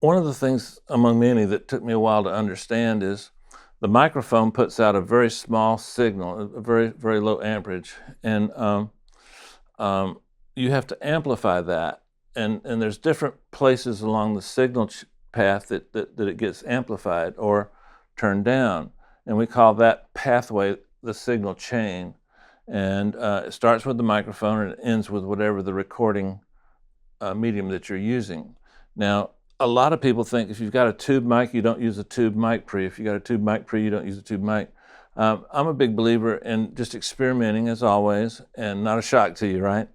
One of the things among many that took me a while to understand is the microphone puts out a very small signal, a very, very low amperage, and um, you have to amplify that. And there's different places along the signal path that it gets amplified or turned down. And we call that pathway the signal chain. And it starts with the microphone and it ends with whatever the recording medium that you're using. Now, a lot of people think if you've got a tube mic, you don't use a 15MicPre. If you got a 15MicPre, you don't use a tube mic. I'm a big believer in just experimenting as always, and not a shock to you, right?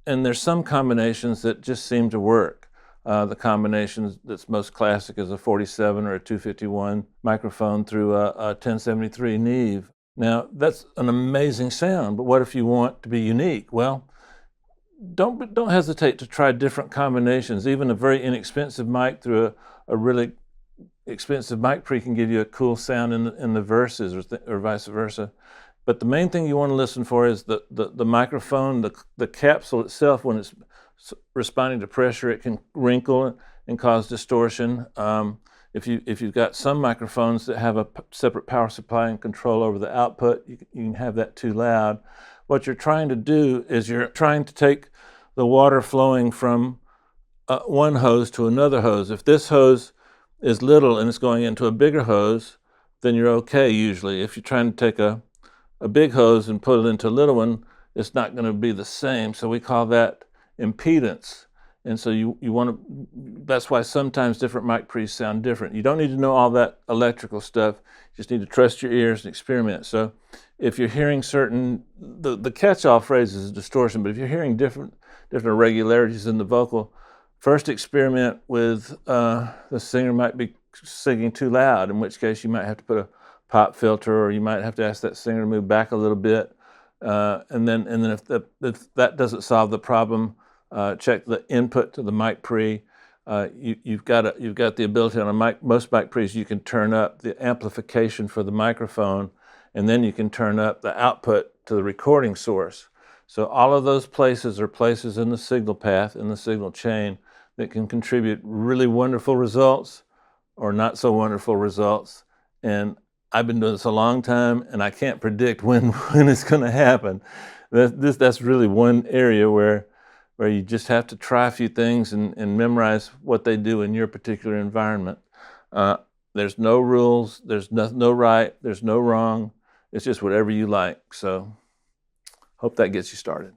And there's some combinations that just seem to work. The combination that's most classic is a 47 or a 251 microphone through a 1073 Neve. Now, that's an amazing sound, but what if you want to be unique? Well, don't hesitate to try different combinations. Even a very inexpensive mic through a really expensive mic pre can give you a cool sound in the verses or vice versa. But the main thing you want to listen for is the microphone, the capsule itself. When it's responding to pressure, it can wrinkle and cause distortion. If you've got some microphones that have a separate power supply and control over the output, you can have that too loud. What you're trying to do is you're trying to take the water flowing from one hose to another hose. If this hose is little and it's going into a bigger hose, then you're okay usually. If you're trying to take a big hose and put it into a little one, it's not going to be the same. So we call that impedance. And so you want to, that's why sometimes different mic pre's sound different. You don't need to know all that electrical stuff. You just need to trust your ears and experiment. So if you're hearing the catch-all phrase is distortion, but if you're hearing different irregularities in the vocal, first experiment with the singer might be singing too loud, in which case you might have to put a pop filter, or you might have to ask that singer to move back a little bit. And then if that doesn't solve the problem, check the input to the mic pre. You've got the ability on a mic. Most mic pre's you can turn up the amplification for the microphone, and then you can turn up the output to the recording source. So all of those places are places in the signal path, in the signal chain, that can contribute really wonderful results or not so wonderful results. And I've been doing this a long time, and I can't predict when it's going to happen. That's really one area where you just have to try a few things and memorize what they do in your particular environment. There's no rules, there's no right, there's no wrong. It's just whatever you like. So hope that gets you started.